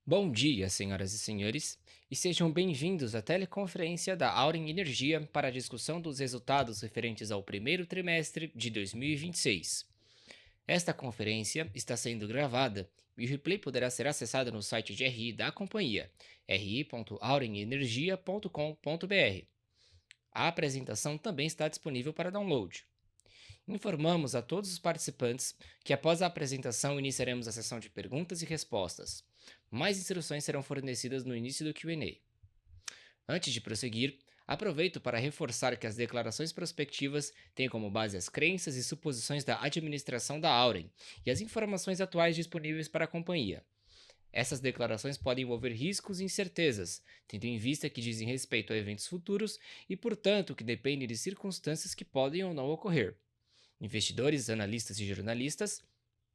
Bom dia, senhoras e senhores, e sejam bem-vindos à teleconferência da Auren Energia para a discussão dos resultados referentes ao primeiro trimestre de 2026. Esta conferência está sendo gravada e o replay poderá ser acessado no site de RI da companhia, ri.aurenenergia.com.br. A apresentação também está disponível para download. Informamos a todos os participantes que após a apresentação iniciaremos a sessão de perguntas e respostas. Mais instruções serão fornecidas no início do Q&A. Antes de prosseguir, aproveito para reforçar que as declarações prospectivas têm como base as crenças e suposições da administração da Auren e as informações atuais disponíveis para a companhia. Essas declarações podem envolver riscos e incertezas, tendo em vista que dizem respeito a eventos futuros e, portanto, que dependem de circunstâncias que podem ou não ocorrer. Investidores, analistas e jornalistas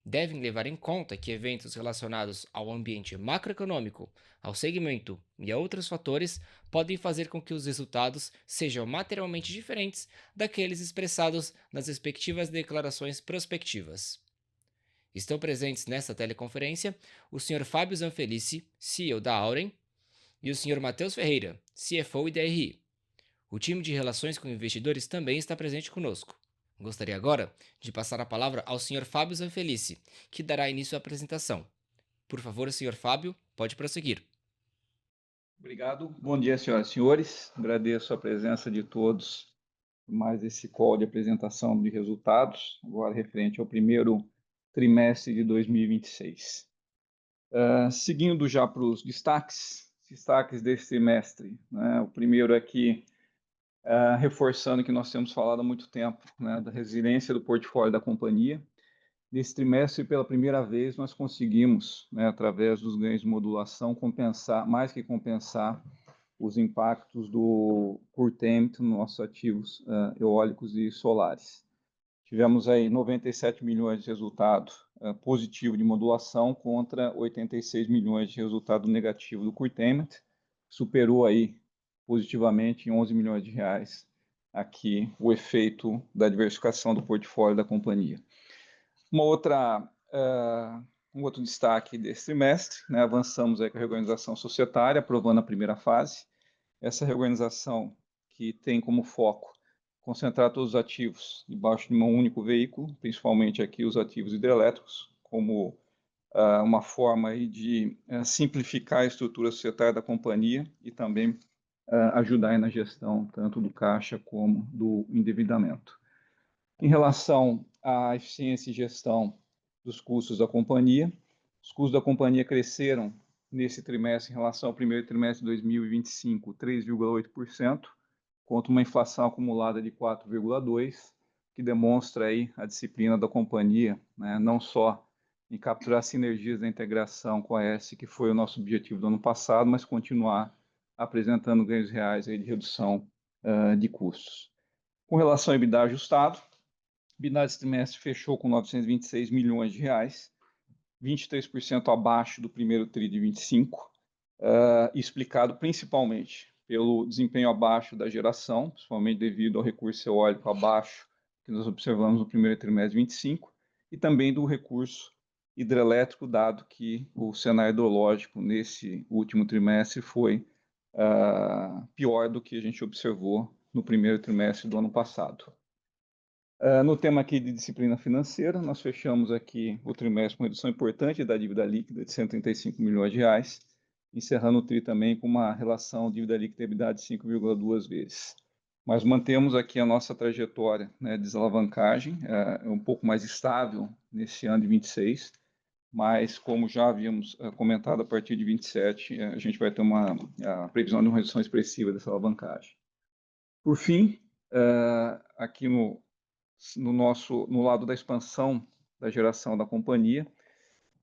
devem levar em conta que eventos relacionados ao ambiente macroeconômico, ao segmento e a outros fatores podem fazer com que os resultados sejam materialmente diferentes daqueles expressados nas respectivas declarações prospectivas. Estão presentes nesta teleconferência o Sr. Fábio Zanfelice, CEO da Auren, e o Sr. Matheus Ferreira, CFO e DRI. O time de relações com investidores também está presente conosco. Gostaria agora de passar a palavra ao Sr. Fábio Zanfelice, que dará início à apresentação. Por favor, Sr. Fábio, pode prosseguir. Obrigado. Bom dia, senhoras e senhores. Agradeço a presença de todos em mais esse call de apresentação de resultados, agora referente ao primeiro trimestre de 2026. Seguindo já para os destaques desse trimestre, né? O primeiro aqui, reforçando que nós temos falado há muito tempo, né, da resiliência do portfólio da companhia. Nesse trimestre, pela primeira vez, nós conseguimos, né, através dos ganhos de modulação, compensar, mais que compensar, os impactos do curtailment nos nossos ativos eólicos e solares. Tivemos aí 97 milhões de resultado positivo de modulação contra 86 milhões de resultado negativo do curtailment, superou aí positivamente em 11 milhões de reais aqui o efeito da diversificação do portfólio da companhia. Um outro destaque desse trimestre, né, avançamos aí com a reorganização societária, aprovando a primeira fase. Essa reorganização que tem como foco concentrar todos os ativos debaixo de um único veículo, principalmente aqui os ativos hidrelétricos, como uma forma aí de simplificar a estrutura societária da companhia e também ajudar aí na gestão tanto do caixa como do endividamento. Em relação à eficiência e gestão dos custos da companhia, os custos da companhia cresceram nesse trimestre em relação ao primeiro trimestre de 2025, 3,8%, contra uma inflação acumulada de 4,2%, que demonstra aí a disciplina da companhia, né, não só em capturar sinergias da integração com a ES, que foi o nosso objetivo do ano passado, mas continuar apresentando ganhos reais aí de redução de custos. Com relação ao EBITDA ajustado, o EBITDA desse trimestre fechou com 926 milhões de reais, 23% abaixo do primeiro TRI de 25, explicado principalmente pelo desempenho abaixo da geração, principalmente devido ao recurso eólico abaixo que nós observamos no primeiro trimestre de 25, e também do recurso hidrelétrico, dado que o cenário hidrológico nesse último trimestre foi pior do que a gente observou no primeiro trimestre do ano passado. No tema aqui de disciplina financeira, nós fechamos aqui o trimestre com redução importante da dívida líquida de 135 milhões de reais, encerrando o TRI também com uma relação dívida líquida EBITDA de 5,2 vezes. Mas mantemos aqui a nossa trajetória, né, de desalavancagem, um pouco mais estável nesse ano de 26, mas como já havíamos comentado, a partir de 27, a gente vai ter a previsão de uma redução expressiva dessa alavancagem. Por fim, aqui no lado da expansão da geração da companhia,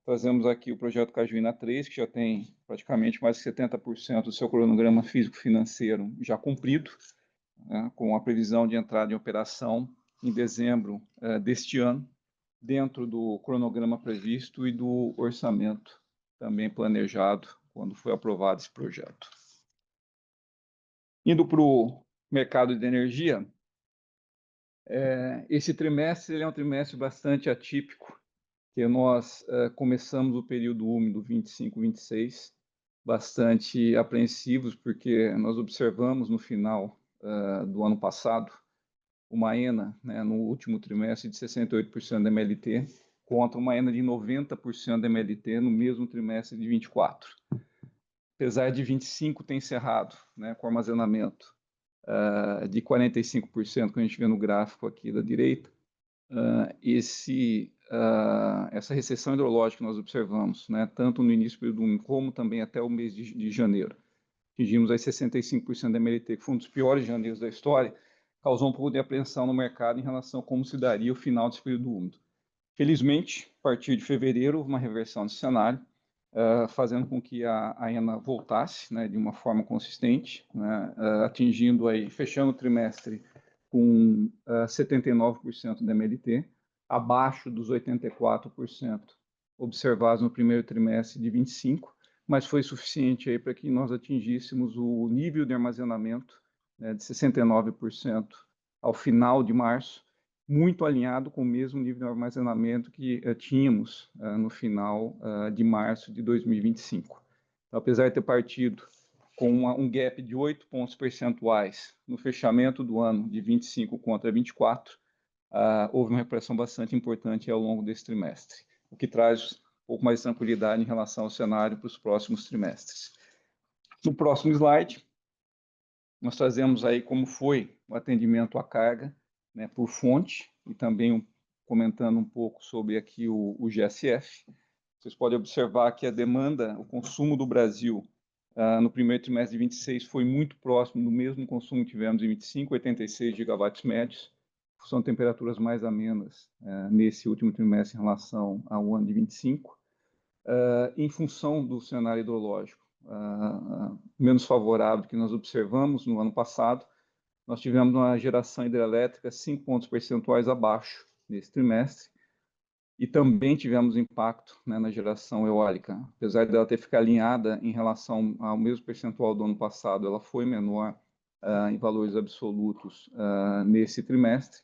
trazemos aqui o projeto Cajuína 3, que já tem praticamente mais de 70% do seu cronograma físico-financeiro já cumprido, né, com a previsão de entrada em operação em dezembro deste ano, dentro do cronograma previsto e do orçamento também planejado quando foi aprovado esse projeto. Indo para o mercado de energia, esse trimestre é um trimestre bastante atípico, que nós começamos o período úmido 25-26 bastante apreensivos, porque nós observamos no final do ano passado uma ENA, né, no último trimestre de 68% da MLT, contra uma ENA de 90% da MLT no mesmo trimestre de 24. Apesar de 25 ter encerrado, né, com armazenamento de 45%, que a gente vê no gráfico aqui da direita, essa recessão hidrológica que nós observamos, né, tanto no início do período 1 como também até o mês de janeiro, atingimos aí 65% da MLT, que foi um dos piores janeiros da história, causou um pouco de apreensão no mercado em relação a como se daria o final desse período úmido. Felizmente, a partir de fevereiro, houve uma reversão desse cenário, fazendo com que a ENA voltasse, né, de uma forma consistente, né, atingindo aí, fechando o trimestre com 79% da MLT, abaixo dos 84% observados no primeiro trimestre de 25, mas foi suficiente aí para que nós atingíssemos o nível de armazenamento, né, de 69% ao final de março, muito alinhado com o mesmo nível de armazenamento que tínhamos no final de março de 2025. Então, apesar de ter partido com um gap de 8 pontos percentuais no fechamento do ano de 25 contra 24, houve uma recuperação bastante importante ao longo desse trimestre, o que traz um pouco mais de tranquilidade em relação ao cenário para os próximos trimestres. No próximo slide, nós trazemos aí como foi o atendimento à carga, né, por fonte, e também comentando um pouco sobre aqui o GSF. Vocês podem observar que a demanda, o consumo do Brasil no primeiro trimestre de 26 foi muito próximo do mesmo consumo que tivemos em 25, 86 gigawatts médios. São temperaturas mais amenas nesse último trimestre em relação ao ano de 25, em função do cenário hidrológico menos favorável que nós observamos no ano passado. Nós tivemos uma geração hidrelétrica 5 pontos percentuais abaixo nesse trimestre, e também tivemos impacto, né, na geração eólica. Apesar dela ter ficado alinhada em relação ao mesmo percentual do ano passado, ela foi menor em valores absolutos nesse trimestre,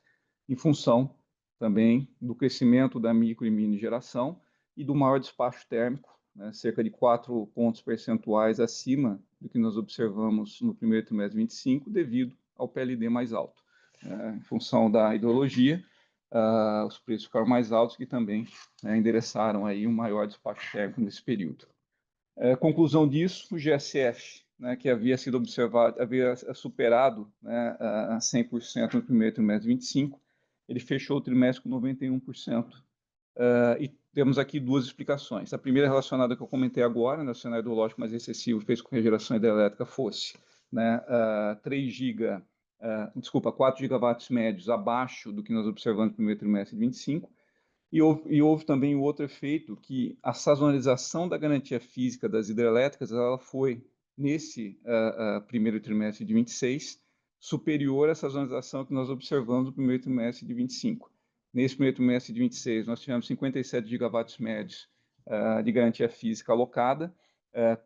em função também do crescimento da micro e mini geração e do maior despacho térmico, né, cerca de 4 pontos percentuais acima do que nós observamos no primeiro trimestre de 25, devido ao PLD mais alto, em função da hidrologia. Os preços ficaram mais altos, que também endereçaram aí um maior despacho térmico nesse período. Conclusão disso, o GSF, né, que havia sido observado, havia superado 100% no primeiro trimestre de 25, ele fechou o trimestre com 91%. E temos aqui duas explicações. A primeira relacionada ao que eu comentei agora, né, o cenário hidrológico mais excessivo fez com que a geração hidrelétrica fosse 4 gigawatts médios abaixo do que nós observamos no primeiro trimestre de 25, e houve também o outro efeito, que a sazonalização da garantia física das hidrelétricas ela foi, nesse primeiro trimestre de 26, superior à sazonalização que nós observamos no primeiro trimestre de 25. Nesse primeiro trimestre de 26, nós tivemos 57 gigawatts médios de garantia física alocada,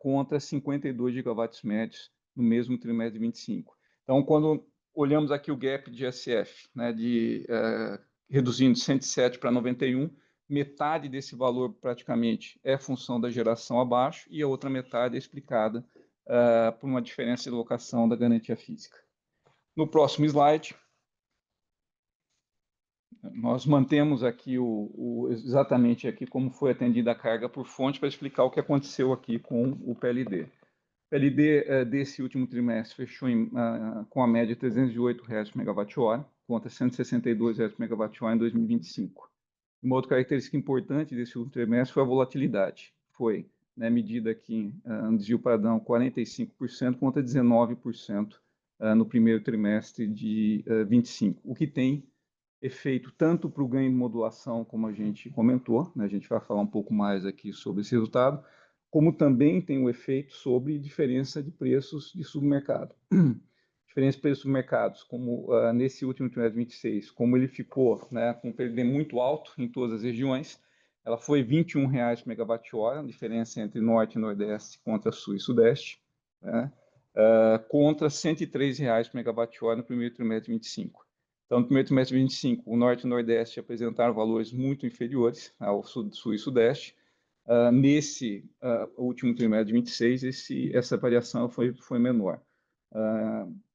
contra 52 gigawatts médios no mesmo trimestre de 25. Então, quando olhamos aqui o gap de GSF, né, reduzindo de 107 para 91, metade desse valor praticamente é função da geração abaixo e a outra metade é explicada por uma diferença de alocação da garantia física. No próximo slide, nós mantemos aqui exatamente aqui como foi atendida a carga por fonte para explicar o que aconteceu aqui com o PLD. O PLD desse último trimestre fechou com a média de R$ 308 por megawatt-hora, contra R$ 162 por megawatt-hora em 2025. Uma outra característica importante desse último trimestre foi a volatilidade. Foi, né, medida aqui no desvio padrão 45% contra 19% no primeiro trimestre de 25, o que tem efeito tanto para o ganho de modulação, como a gente comentou, né, a gente vai falar um pouco mais aqui sobre esse resultado, como também tem o efeito sobre diferença de preços de submercado. Diferença de preços de mercados, como nesse último trimestre 26, como ele ficou, né, com um PLD muito alto em todas as regiões, ela foi R$ 21 por megawatt-hora, a diferença entre norte e nordeste contra sul e sudeste, né, contra R$ 103 por megawatt-hora no primeiro trimestre de 25. Então, no primeiro trimestre de 25, o norte e o nordeste apresentaram valores muito inferiores ao sul e sudeste, Nesse último trimestre de 26, essa variação foi menor.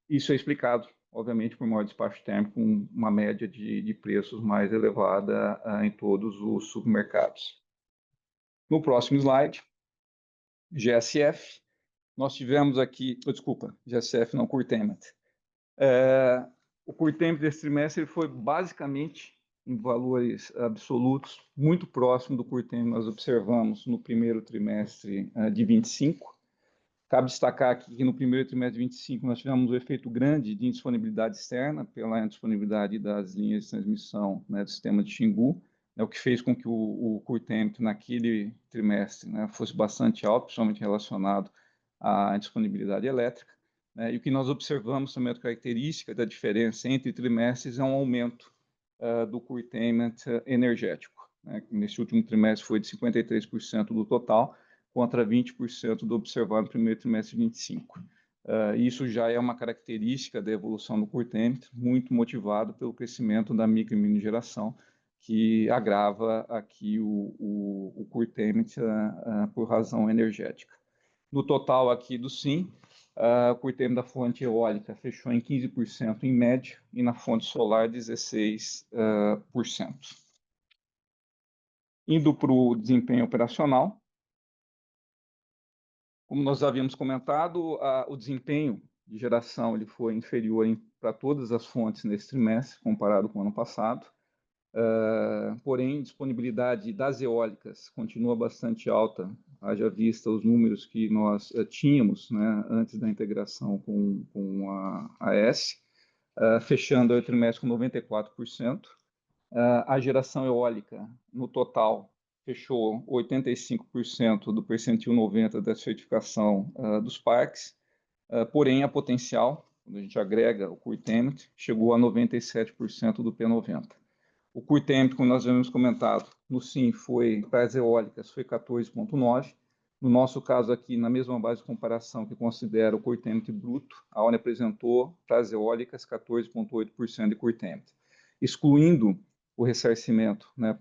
Isso é explicado, obviamente, por maior despacho térmico, com uma média de preços mais elevada em todos os supermercados. No próximo slide, GSF, nós tivemos aqui, GSF não, Curtailment. O curtailment desse trimestre ele foi basicamente em valores absolutos muito próximo do curtailment que nós observamos no primeiro trimestre de 25. Cabe destacar aqui que no primeiro trimestre de 25 nós tivemos um efeito grande de indisponibilidade externa pela indisponibilidade das linhas de transmissão, né, do sistema de Xingu, né, o que fez com que o curtailment naquele trimestre, né, fosse bastante alto, principalmente relacionado à disponibilidade elétrica. Né, e o que nós observamos também, a característica da diferença entre trimestres é um aumento do curtailment energético. Né, nesse último trimestre foi de 53% do total, contra 20% do observado no primeiro trimestre de 25. Isso já é uma característica da evolução do curtailment, muito motivado pelo crescimento da micro e mini geração, que agrava aqui o curtailment por razão energética. No total aqui do SIM, o curtailment da fonte eólica fechou em 15% em média e na fonte solar 16%. Indo para o desempenho operacional, como nós havíamos comentado, o desempenho de geração ele foi inferior para todas as fontes nesse trimestre, comparado com o ano passado. Porém, disponibilidade das eólicas continua bastante alta, haja vista os números que nós tínhamos, né, antes da integração com a AES, fechando o trimestre com 94%. A geração eólica, no total, fechou 85% do percentil 90 da certificação dos parques, porém a potencial, quando a gente agrega o curtailment, chegou a 97% do P90. O curtailment, como nós já havíamos comentado, no SIM para as eólicas foi 14,9%. No nosso caso aqui, na mesma base de comparação que considera o curtailment bruto, a ONE apresentou para as eólicas 14,8% de curtailment. Excluindo o ressarcimento, né,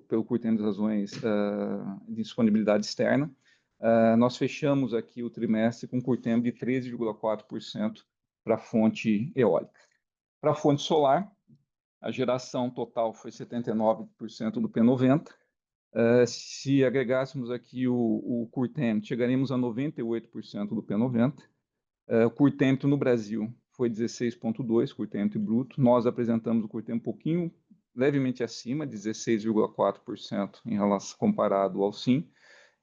pelo curtailment das razões de disponibilidade externa, nós fechamos aqui o trimestre com um curtailment de 13,4% para a fonte eólica. Para a fonte solar, a geração total foi 79% do P90. Se agregássemos aqui o curtailment, chegaríamos a 98% do P90. O curtailment no Brasil foi 16,2%, curtailment bruto. Nós apresentamos o curtailment um pouquinho, levemente acima, 16,4% em relação comparado ao SIM.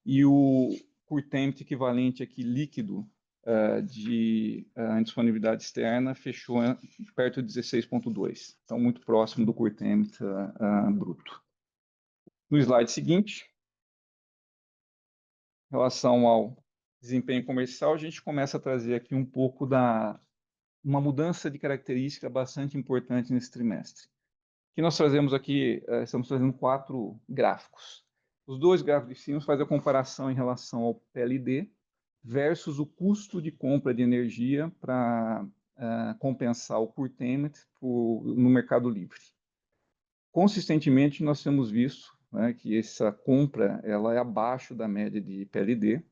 E o curtailment equivalente aqui líquido de indisponibilidade externa fechou perto de 16,2%. Então, muito próximo do curtailment bruto. No slide seguinte, em relação ao desempenho comercial, a gente começa a trazer aqui um pouco uma mudança de característica bastante importante nesse trimestre. O que nós trazemos aqui, estamos trazendo 4 gráficos. Os 2 gráficos de cima fazem a comparação em relação ao PLD versus o custo de compra de energia para compensar o curtailment no mercado livre. Consistentemente, nós temos visto, né, que essa compra ela é abaixo da média de PLD,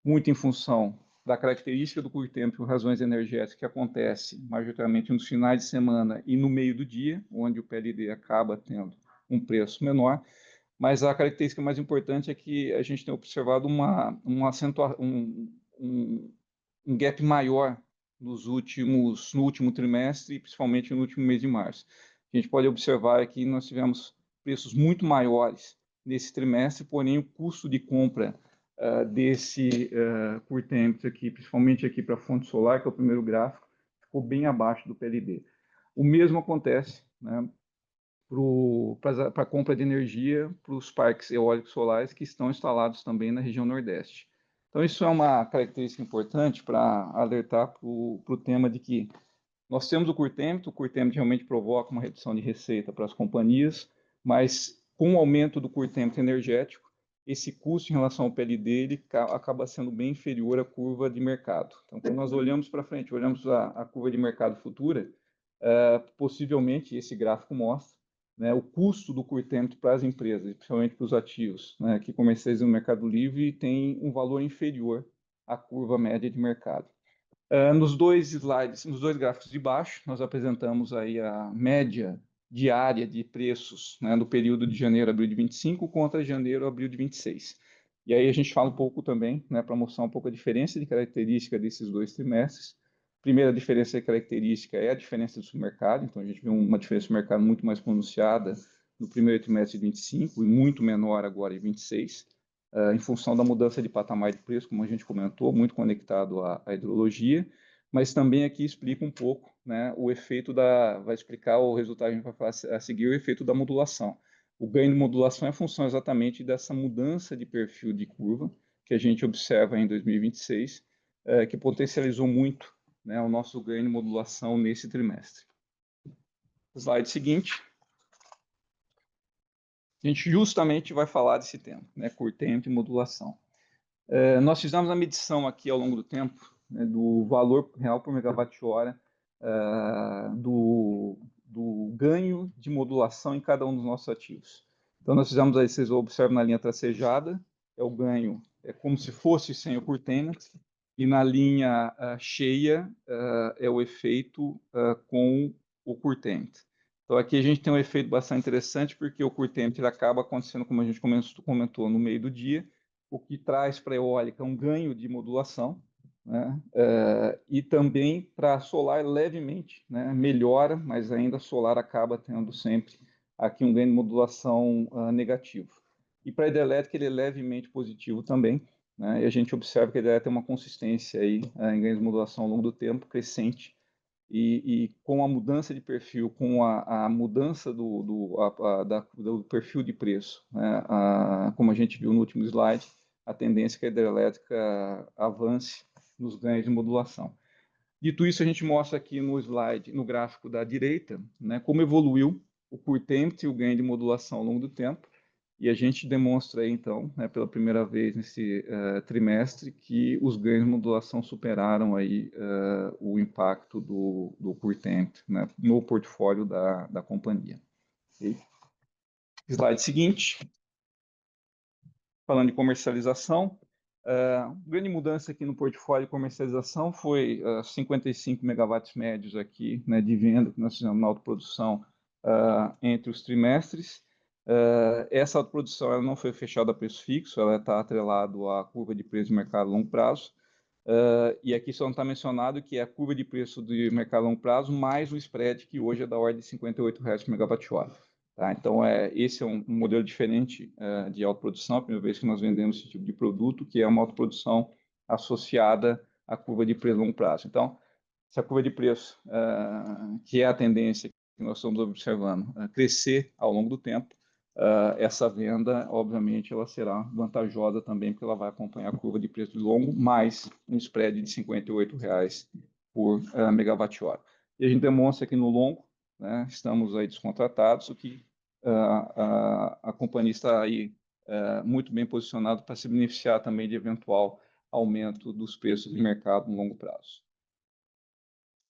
muito em função da característica do curtailment por razões energéticas que acontece majoritariamente nos finais de semana e no meio do dia, onde o PLD acaba tendo um preço menor. Mas a característica mais importante é que a gente tem observado um gap maior no último trimestre e principalmente no último mês de março. A gente pode observar que nós tivemos preços muito maiores nesse trimestre, porém o custo de compra desse curtailment aqui, principalmente aqui para a fonte solar, que é o primeiro gráfico, ficou bem abaixo do PLD. O mesmo acontece, né, para a compra de energia para os parques eólicos solares que estão instalados também na região Nordeste. Então, isso é uma característica importante para alertar para o tema de que nós temos o curtailment realmente provoca uma redução de receita para as companhias, mas com o aumento do curtailment energético, esse custo em relação ao PLD ele acaba sendo bem inferior à curva de mercado. Então, quando nós olhamos para frente, olhamos a curva de mercado futura, possivelmente, esse gráfico mostra, né, o custo do curtailment para as empresas, principalmente para os ativos, né, que comercializam no Mercado Livre, tem um valor inferior à curva média de mercado. Nos dois slides, nos dois gráficos de baixo, nós apresentamos aí a média diária de preços, né, no período de janeiro a abril de 25 contra janeiro a abril de 26. E aí a gente fala um pouco também, né, para mostrar um pouco a diferença de característica desses dois trimestres. Primeira diferença de característica é a diferença do supermercado, então a gente vê uma diferença do mercado muito mais pronunciada no primeiro trimestre de 25 e muito menor agora em 26, em função da mudança de patamar de preço, como a gente comentou, muito conectado à hidrologia, mas também aqui explica um pouco, né, o efeito vai explicar o resultado, a gente vai falar a seguir, o efeito da modulação. O ganho de modulação é função exatamente dessa mudança de perfil de curva que a gente observa em 2026, que potencializou muito, né, o nosso ganho de modulação nesse trimestre. Slide seguinte. A gente justamente vai falar desse tema, né, curtailment e modulação. Nós fizemos a medição aqui ao longo do tempo, né, do valor real por megawatt-hora do ganho de modulação em cada um dos nossos ativos. Então, nós fizemos aí, vocês observam na linha tracejada, é o ganho, é como se fosse sem o curtailment, e na linha cheia é o efeito com o curtailment. Então, aqui a gente tem um efeito bastante interessante, porque o curtailment ele acaba acontecendo, como a gente comentou, no meio do dia, o que traz para a eólica um ganho de modulação, né? E também para a solar levemente, né? Melhora, mas ainda a solar acaba tendo sempre aqui um ganho de modulação negativo. E para a hidrelétrica ele é levemente positivo também, né? E a gente observa que a hidrelétrica tem uma consistência aí, em ganho de modulação ao longo do tempo, crescente, e com a mudança de perfil, com a mudança do perfil de preço, né, como a gente viu no último slide, a tendência é que a hidrelétrica avance nos ganhos de modulação. Dito isso, a gente mostra aqui no slide, no gráfico da direita, né, como evoluiu o curtailment e o ganho de modulação ao longo do tempo, e a gente demonstra aí, então, né, pela primeira vez nesse trimestre, que os ganhos de modulação superaram aí o impacto do curtailment, né, no portfólio da companhia. Okay? Slide seguinte. Falando de comercialização, grande mudança aqui no portfólio de comercialização foi 55 megawatts médios aqui, né, de venda que nós fizemos na autoprodução entre os trimestres. Essa autoprodução ela não foi fechada a preço fixo, ela está atrelada à curva de preço de mercado a longo prazo. E aqui só não está mencionado que é a curva de preço de mercado a longo prazo mais o spread, que hoje é da ordem de R$ 58,00 por megawatt-hora. Tá? Então, esse é um modelo diferente de autoprodução, a primeira vez que nós vendemos esse tipo de produto, que é uma autoprodução associada à curva de preço a longo prazo. Então, se a curva de preço, que é a tendência que nós estamos observando, crescer ao longo do tempo, essa venda, obviamente, ela será vantajosa também, porque ela vai acompanhar a curva de preço longo, mais um spread de R$ 58,00 por megawatt-hora. E a gente demonstra que no longo, né, estamos aí descontratados, o que a companhia está aí muito bem posicionada para se beneficiar também de eventual aumento dos preços de mercado no longo prazo.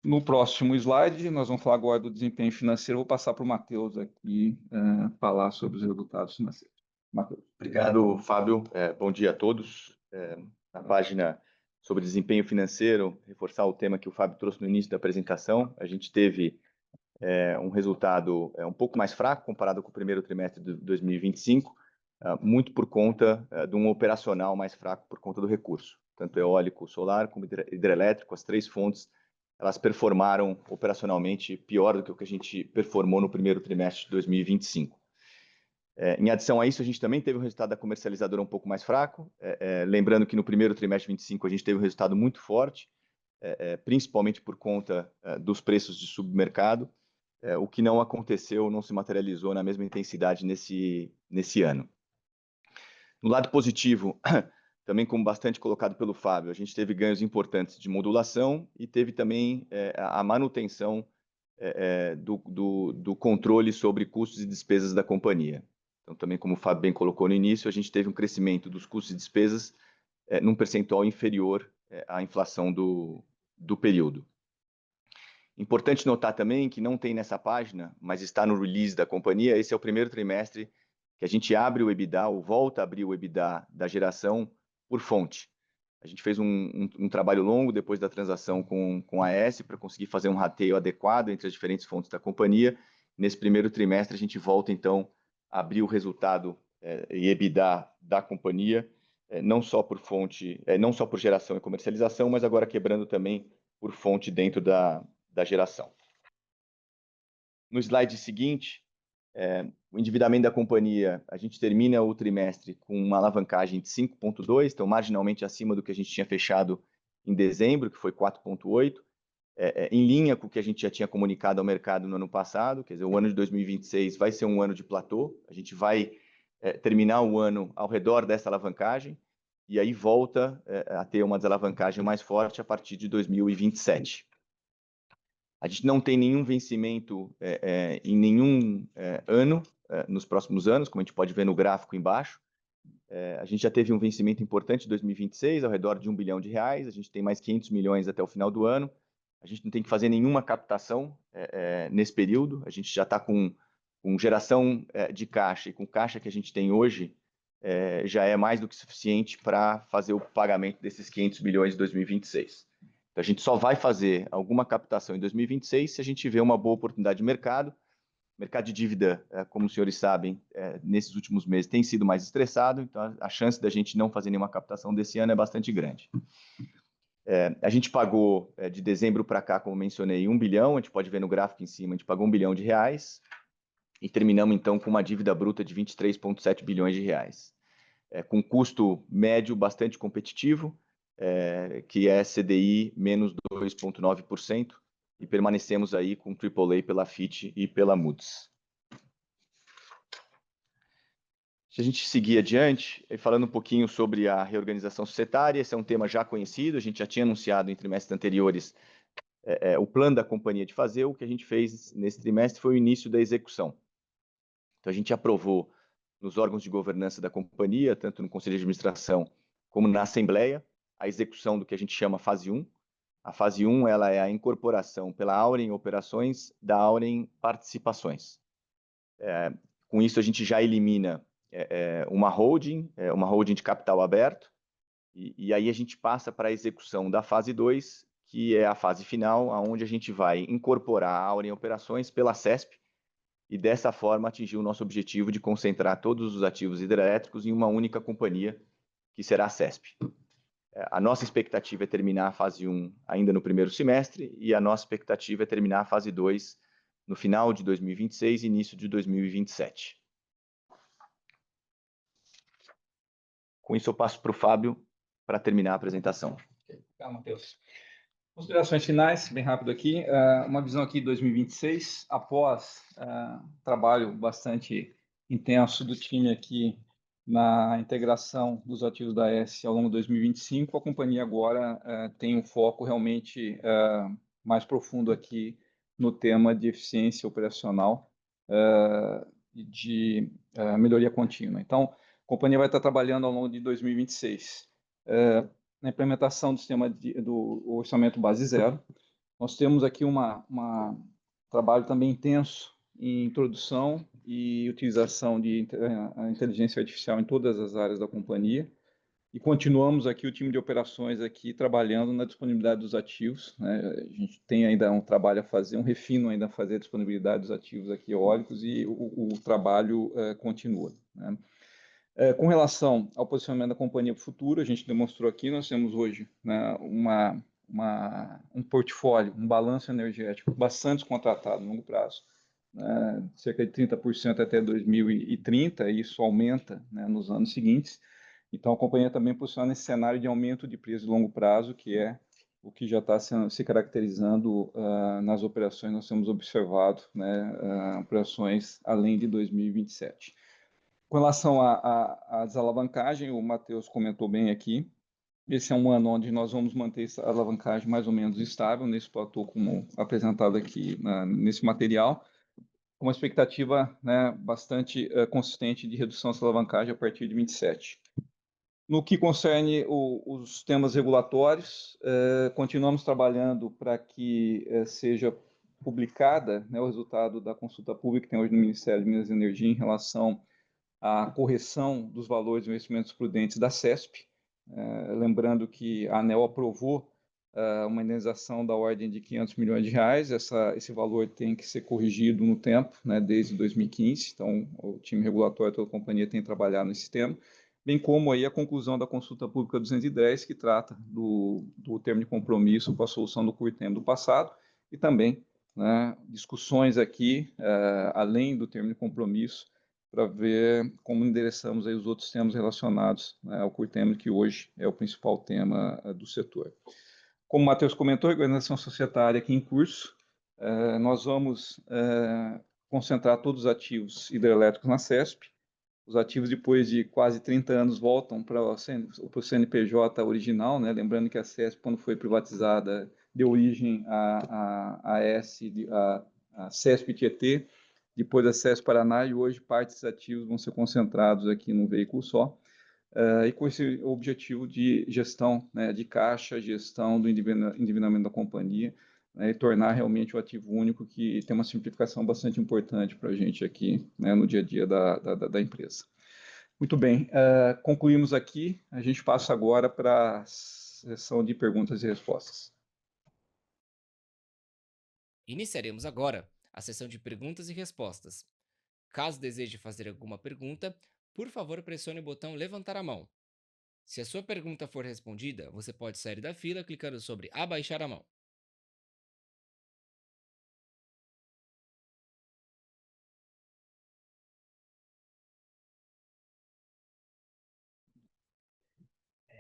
No próximo slide, nós vamos falar agora do desempenho financeiro. Vou passar para o Matheus aqui falar sobre os resultados financeiros. Matheus. Obrigado, Fábio. Bom dia a todos. Na página sobre desempenho financeiro, reforçar o tema que o Fábio trouxe no início da apresentação. A gente teve um resultado um pouco mais fraco comparado com o primeiro trimestre de 2025, muito por conta de um operacional mais fraco por conta do recurso. Tanto eólico, solar, como hidrelétrico, as três fontes, elas performaram operacionalmente pior do que o que a gente performou no primeiro trimestre de 2025. Em adição a isso, a gente também teve um resultado da comercializadora um pouco mais fraco, lembrando que no primeiro trimestre de 2025 a gente teve um resultado muito forte, principalmente por conta dos preços de submercado, o que não aconteceu, não se materializou na mesma intensidade nesse ano. No lado positivo, também como bastante colocado pelo Fábio, a gente teve ganhos importantes de modulação e teve também a manutenção do controle sobre custos e despesas da companhia. Então, também como o Fábio bem colocou no início, a gente teve um crescimento dos custos e despesas num percentual inferior à inflação do período. Importante notar também que não tem nessa página, mas está no release da companhia, esse é o primeiro trimestre que a gente abre o EBITDA, ou volta a abrir o EBITDA da geração por fonte. A gente fez um trabalho longo depois da transação com a AES para conseguir fazer um rateio adequado entre as diferentes fontes da companhia. Nesse primeiro trimestre, a gente volta, então, a abrir o resultado e EBITDA da companhia, não só por fonte, não só por geração e comercialização, mas agora quebrando também por fonte dentro da geração. No slide seguinte, o endividamento da companhia, a gente termina o trimestre com uma alavancagem de 5,2, então marginalmente acima do que a gente tinha fechado em dezembro, que foi 4,8, em linha com o que a gente já tinha comunicado ao mercado no ano passado, quer dizer, o ano de 2026 vai ser um ano de platô, a gente vai terminar o ano ao redor dessa alavancagem, e aí volta a ter uma desalavancagem mais forte a partir de 2027. A gente não tem nenhum vencimento em nenhum ano, nos próximos anos, como a gente pode ver no gráfico embaixo. A gente já teve um vencimento importante em 2026, ao redor de R$1 bilhão, a gente tem mais 500 milhões até o final do ano, a gente não tem que fazer nenhuma captação nesse período, a gente já está com geração de caixa, e com caixa que a gente tem hoje, já é mais do que suficiente para fazer o pagamento desses 500 milhões em 2026. Então, a gente só vai fazer alguma captação em 2026 se a gente tiver uma boa oportunidade de mercado. O mercado de dívida, como os senhores sabem, nesses últimos meses tem sido mais estressado, então a chance da gente não fazer nenhuma captação desse ano é bastante grande. A gente pagou de dezembro para cá, como mencionei, R$1 bilhão, a gente pode ver no gráfico em cima, a gente pagou R$1 bilhão, e terminamos então com uma dívida bruta de R$23,7 bilhões, com custo médio bastante competitivo, que é CDI menos 2,9%, e permanecemos aí com AAA pela Fitch e pela Moody's. Se a gente seguir adiante, falando um pouquinho sobre a reorganização societária, esse é um tema já conhecido, a gente já tinha anunciado em trimestres anteriores o plano da companhia de fazer. O que a gente fez nesse trimestre foi o início da execução. Então, a gente aprovou nos órgãos de governança da companhia, tanto no Conselho de Administração como na Assembleia, a execução do que a gente chama fase 1. A fase 1 ela é a incorporação pela Auren Operações da Auren Participações. Com isso, a gente já elimina uma holding de capital aberto, e aí a gente passa para a execução da fase 2, que é a fase final, onde a gente vai incorporar a Auren Operações pela CESP, e dessa forma atingir o nosso objetivo de concentrar todos os ativos hidrelétricos em uma única companhia, que será a CESP. A nossa expectativa é terminar a fase 1 ainda no primeiro semestre, e a nossa expectativa é terminar a fase 2 no final de 2026 e início de 2027. Com isso, eu passo para o Fábio para terminar a apresentação. Obrigado, Matheus. Considerações finais, bem rápido aqui. Uma visão aqui de 2026, após trabalho bastante intenso do time aqui na integração dos ativos da AES ao longo de 2025, a companhia agora tem um foco realmente mais profundo aqui no tema de eficiência operacional e de melhoria contínua. Então, a companhia vai estar trabalhando ao longo de 2026 na implementação do sistema do orçamento base zero. Nós temos aqui um trabalho também intenso em introdução e utilização de inteligência artificial em todas as áreas da companhia, e continuamos aqui o time de operações aqui trabalhando na disponibilidade dos ativos, né? A gente tem ainda um trabalho a fazer, um refino ainda a fazer a disponibilidade dos ativos aqui eólicos, e o trabalho continua, né? Com relação ao posicionamento da companhia para o futuro, a gente demonstrou aqui, nós temos hoje, né, um portfólio, um balanço energético bastante contratado no longo prazo, né, cerca de 30% até 2030, e isso aumenta, né, nos anos seguintes. Então, a companhia também posiciona esse cenário de aumento de preço de longo prazo, que é o que já está se caracterizando nas operações. Nós temos observado, né, operações além de 2027. Com relação à desalavancagem, o Matheus comentou bem aqui, esse é um ano onde nós vamos manter essa alavancagem mais ou menos estável, nesse platô como apresentado aqui nesse material, com uma expectativa, né, bastante consistente de redução dessa alavancagem a partir de 27. No que concerne os temas regulatórios, continuamos trabalhando para que seja publicada, né, o resultado da consulta pública que tem hoje no Ministério de Minas e Energia em relação à correção dos valores de investimentos prudentes da CESP. Lembrando que a ANEEL aprovou uma indenização da ordem de R$ 500 milhões. Esse valor tem que ser corrigido no tempo, né, desde 2015. Então, o time regulatório da companhia tem trabalhado nesse tema, bem como aí a conclusão da consulta pública 210, que trata do termo de compromisso para a solução do curto termo do passado, e também, né, discussões aqui, além do termo de compromisso, para ver como endereçamos aí os outros temas relacionados, né, ao curto termo, que hoje é o principal tema do setor. Como o Matheus comentou, a organização societária aqui em curso, nós vamos concentrar todos os ativos hidrelétricos na CESP. Os ativos, depois de quase 30 anos, voltam para o CNPJ original, né? Lembrando que a CESP, quando foi privatizada, deu origem à CESP Tietê, depois a CESP Paraná, e hoje parte desses ativos vão ser concentrados aqui num veículo só. E com esse objetivo de gestão, né, de caixa, gestão do endividamento da companhia, né, e tornar realmente o ativo único, que tem uma simplificação bastante importante para a gente aqui, né, no dia a dia da empresa. Muito bem, concluímos aqui, a gente passa agora para a sessão de perguntas e respostas. Iniciaremos agora a sessão de perguntas e respostas. Caso deseje fazer alguma pergunta, por favor pressione o botão levantar a mão. Se a sua pergunta for respondida, você pode sair da fila clicando sobre abaixar a mão.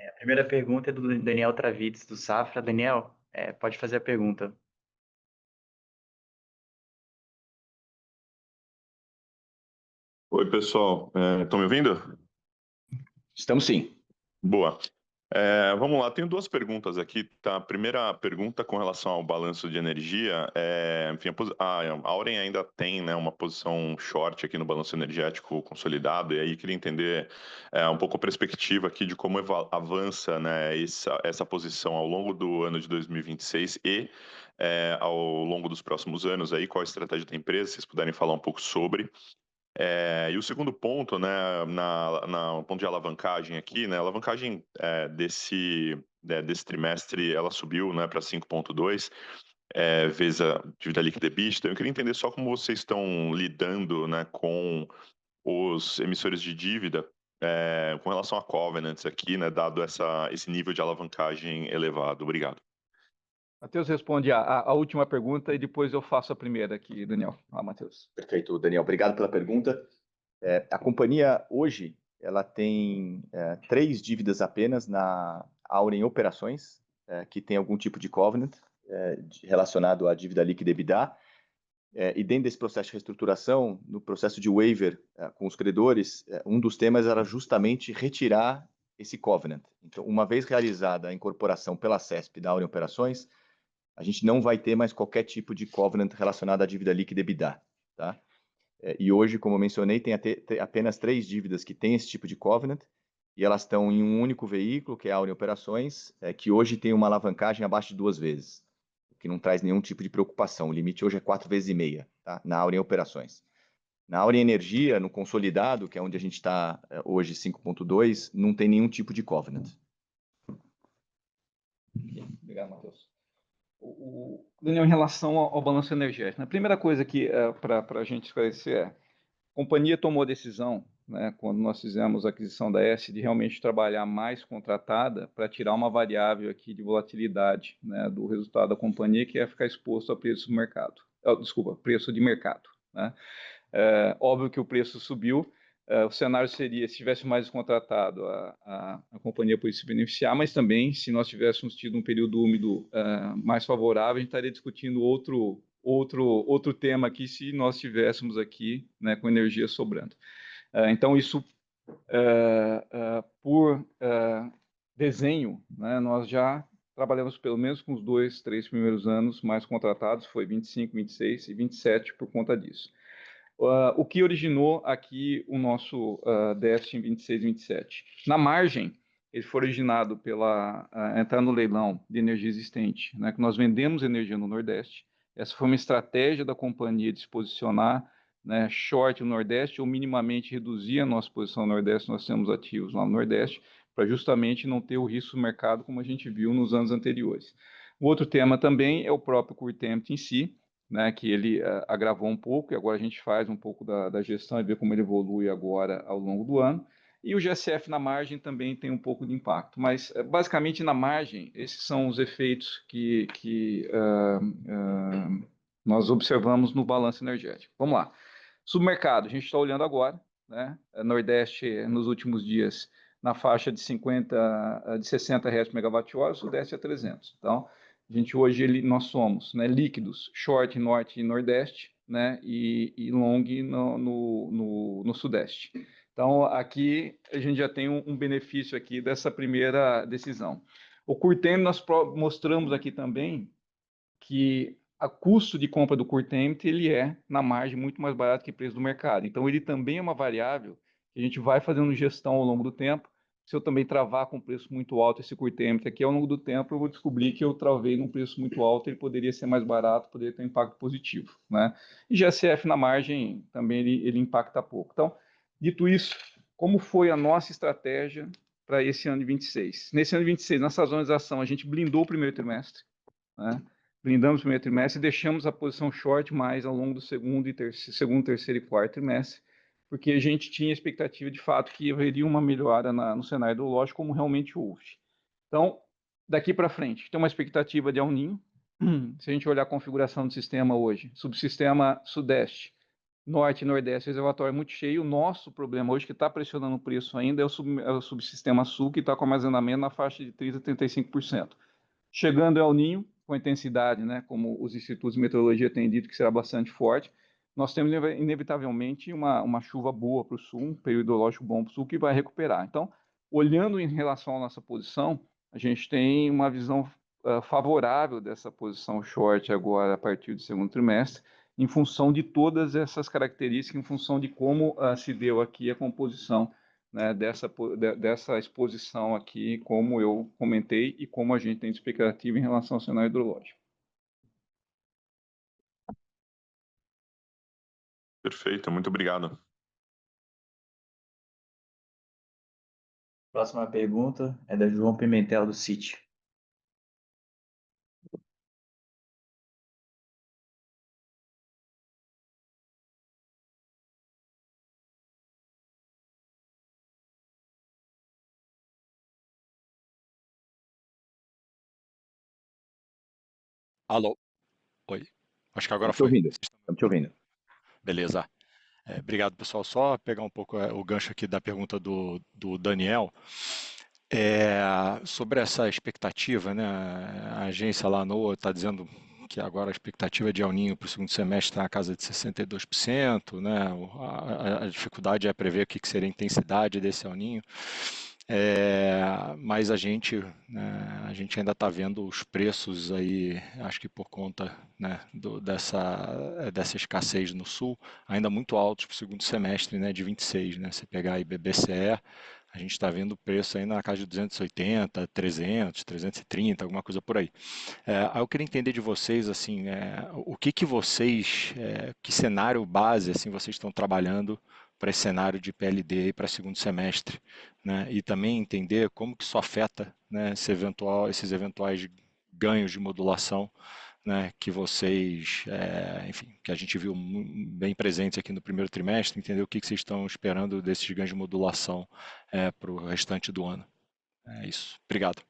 A primeira pergunta é do Daniel Travides, do Safra. Daniel, pode fazer a pergunta. Oi, pessoal. Estão me ouvindo? Estamos sim. Boa. Vamos lá, tenho duas perguntas aqui, tá? A primeira pergunta com relação ao balanço de energia, enfim, a Auren ainda tem, né, uma posição short aqui no balanço energético consolidado, e aí queria entender um pouco a perspectiva aqui de como avança, né, essa posição ao longo do ano de 2026 e ao longo dos próximos anos, aí, qual a estratégia da empresa, se vocês puderem falar um pouco sobre. E o segundo ponto, né, no ponto de alavancagem aqui, né, a alavancagem desse trimestre, ela subiu, né, para 5,2 vezes a dívida líquida EBITDA. Eu queria entender só como vocês estão lidando, né, com os emissores de dívida com relação a covenants aqui, né, dado esse nível de alavancagem elevado. Obrigado. Matheus responde a última pergunta e depois eu faço a primeira aqui, Daniel. Matheus. Perfeito, Daniel. Obrigado pela pergunta. A companhia hoje ela tem 3 dívidas apenas na Auren Operações, que tem algum tipo de covenant relacionado à dívida líquida EBITDA. E dentro desse processo de reestruturação, no processo de waiver com os credores, um dos temas era justamente retirar esse covenant. Então, uma vez realizada a incorporação pela CESP da Auren Operações, a gente não vai ter mais qualquer tipo de covenant relacionado à dívida líquida EBITDA, tá? E hoje, como eu mencionei, tem apenas 3 dívidas que têm esse tipo de covenant, e elas estão em um único veículo, que é a Auren Operações, que hoje tem uma alavancagem abaixo de 2 vezes, o que não traz nenhum tipo de preocupação. O limite hoje é 4,5 vezes, tá? Na Auren Operações. Na Auren Energia, no consolidado, que é onde a gente está hoje, 5,2, não tem nenhum tipo de covenant. Obrigado, Matheus. Daniel, em relação ao balanço energético, a primeira coisa que para a gente esclarecer a companhia tomou a decisão, né, quando nós fizemos a aquisição da S, de realmente trabalhar mais contratada para tirar uma variável aqui de volatilidade, né, do resultado da companhia, que é ficar exposto a preço do mercado. Preço de mercado, né? Óbvio que o preço subiu. O cenário seria, se tivesse mais contratado, a companhia poderia se beneficiar, mas também, se nós tivéssemos tido um período úmido mais favorável, a gente estaria discutindo outro tema aqui, se nós tivéssemos aqui, né, com energia sobrando. Então, isso, por desenho, né, nós já trabalhamos pelo menos com os 2, 3 primeiros anos mais contratados, foi 25, 26 e 27 por conta disso. O que originou aqui o nosso déficit em 26 e 27? Na margem, ele foi originado pela entrar no leilão de energia existente, né, que nós vendemos energia no Nordeste. Essa foi uma estratégia da companhia de se posicionar, né, short no Nordeste ou minimamente reduzir a nossa posição no Nordeste. Nós temos ativos lá no Nordeste para justamente não ter o risco do mercado como a gente viu nos anos anteriores. O outro tema também é o próprio curtailment em si, né, que ele agravou um pouco, e agora a gente faz um pouco da gestão e vê como ele evolui agora ao longo do ano. E o GSF na margem também tem um pouco de impacto, mas basicamente na margem, esses são os efeitos que nós observamos no balanço energético. Vamos lá. Submercado, a gente está olhando agora, né? Nordeste nos últimos dias na faixa de 60 reais por megawatt-hora, Sudeste a 300. Então, a gente hoje nós somos, né, líquidos, short Norte e Nordeste, né, e long no Sudeste. Então, aqui a gente já tem um benefício aqui dessa primeira decisão. O curtailment nós mostramos aqui também que o custo de compra do curtailment ele é, na margem, muito mais barato que o preço do mercado. Então, ele também é uma variável que a gente vai fazendo gestão ao longo do tempo. Se eu também travar com preço muito alto esse curtailment aqui, ao longo do tempo eu vou descobrir que eu travei num preço muito alto, ele poderia ser mais barato, poderia ter um impacto positivo, né? E GSF na margem também ele impacta pouco. Então, dito isso, como foi a nossa estratégia para esse ano de 26? Nesse ano de 26, na sazonalização, a gente blindou o primeiro trimestre, né? Blindamos o primeiro trimestre e deixamos a posição short mais ao longo do segundo, terceiro e quarto trimestre, porque a gente tinha expectativa de fato que haveria uma melhora no cenário hidrológico, como realmente houve. Então, daqui para frente, tem uma expectativa de El Niño. Se a gente olhar a configuração do sistema hoje, subsistema Sudeste, Norte e Nordeste, reservatório muito cheio. O nosso problema hoje, que está pressionando o preço ainda, é o subsistema Sul, que está com armazenamento na faixa de 30% a 35%. Chegando El Niño, com intensidade, né, como os institutos de meteorologia têm dito que será bastante forte, nós temos inevitavelmente uma chuva boa para o sul, um período hidrológico bom para o sul, que vai recuperar. Então, olhando em relação à nossa posição, a gente tem uma visão favorável dessa posição short agora a partir do segundo trimestre, em função de todas essas características, em função de como se deu aqui a composição, né, dessa exposição aqui, como eu comentei, e como a gente tem de expectativa em relação ao cenário hidrológico. Perfeito, muito obrigado. Próxima pergunta é da João Pimentel, do Citi. Alô? Oi. Acho que agora Estamos te foi. ouvindo. Estamos te ouvindo. Beleza. Obrigado, pessoal. Só pegar um pouco o gancho aqui da pergunta do Daniel. Sobre essa expectativa, né? A agência lá, a NOAA, está dizendo que agora a expectativa de El Niño para o segundo semestre está na casa de 62%, né? A dificuldade é prever o que seria a intensidade desse El Niño. Mas a gente ainda está vendo os preços aí, acho que por conta, né, dessa escassez no sul, ainda muito altos para o segundo semestre, né, de 26, né? Você pegar aí BBCE, a gente está vendo o preço aí na casa de 280, 300, 330, alguma coisa por aí. Aí eu queria entender de vocês, assim, o que vocês, que cenário base, assim, vocês estão trabalhando para esse cenário de PLD para segundo semestre, né? E também entender como que isso afeta, né, esses eventuais ganhos de modulação, né, que vocês, enfim, que a gente viu bem presentes aqui no primeiro trimestre, entender o que vocês estão esperando desses ganhos de modulação para o restante do ano. É isso. Obrigado.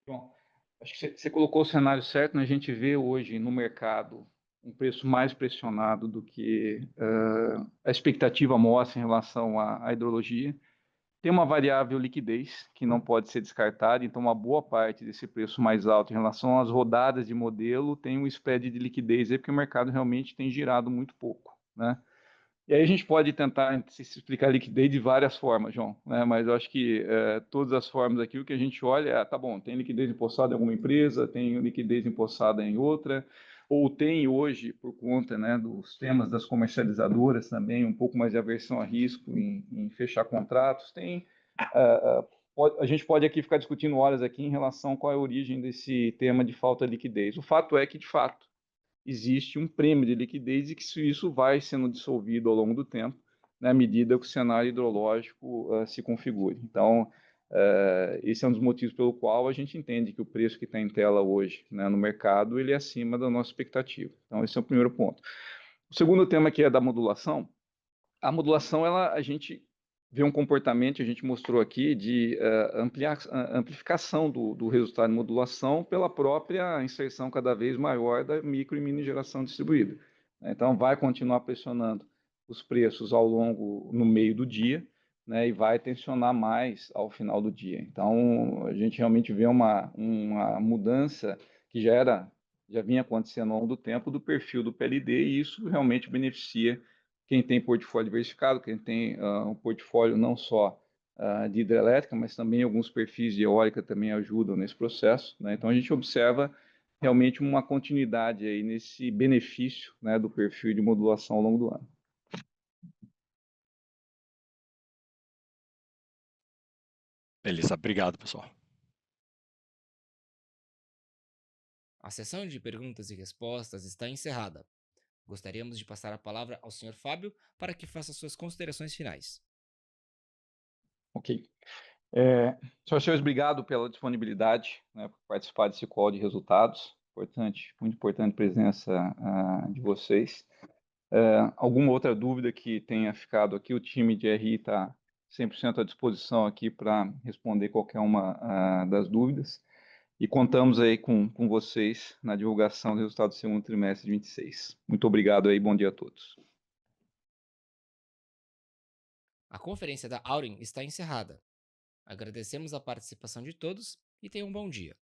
Bom, acho que você colocou o cenário certo, né? A gente vê hoje no mercado um preço mais pressionado do que a expectativa mostra em relação à hidrologia. Tem uma variável liquidez que não pode ser descartada, então uma boa parte desse preço mais alto em relação às rodadas de modelo tem um spread de liquidez aí, porque o mercado realmente tem girado muito pouco, né? E aí a gente pode tentar se explicar liquidez de várias formas, João, né? Mas eu acho que todas as formas aqui, o que a gente olha é, tá bom, tem liquidez empossada em alguma empresa, tem liquidez empossada em outra, ou tem hoje, por conta, né, dos temas das comercializadoras também, um pouco mais de aversão a risco em fechar contratos, tem a gente pode aqui ficar discutindo horas aqui em relação a qual é a origem desse tema de falta de liquidez. O fato é que, de fato, existe um prêmio de liquidez e que isso vai sendo dissolvido ao longo do tempo, né, à medida que o cenário hidrológico se configure. Então, esse é um dos motivos pelo qual a gente entende que o preço que está em tela hoje, né, no mercado, ele é acima da nossa expectativa. Então, esse é o primeiro ponto. O segundo tema, que é da modulação, a modulação, a gente vê um comportamento, a gente mostrou aqui, de amplificação do resultado de modulação pela própria inserção cada vez maior da micro e mini geração distribuída. Então, vai continuar pressionando os preços no meio do dia, né, e vai tensionar mais ao final do dia. Então, a gente realmente vê uma mudança que já vinha acontecendo ao longo do tempo do perfil do PLD, e isso realmente beneficia quem tem portfólio diversificado, quem tem um portfólio não só de hidrelétrica, mas também alguns perfis de eólica também ajudam nesse processo, né? Então, a gente observa realmente uma continuidade aí nesse benefício, né, do perfil de modulação ao longo do ano. Beleza, obrigado, pessoal. A sessão de perguntas e respostas está encerrada. Gostaríamos de passar a palavra ao Sr. Fábio para que faça suas considerações finais. Ok. Senhoras e senhores, obrigado pela disponibilidade, né, por participar desse call de resultados. Importante, muito importante a presença de vocês. Alguma outra dúvida que tenha ficado aqui, o time de RI está 100% à disposição aqui para responder qualquer uma das dúvidas. E contamos aí com vocês na divulgação do resultado do segundo trimestre de 26. Muito obrigado aí, bom dia a todos. A conferência da Auren está encerrada. Agradecemos a participação de todos e tenham um bom dia.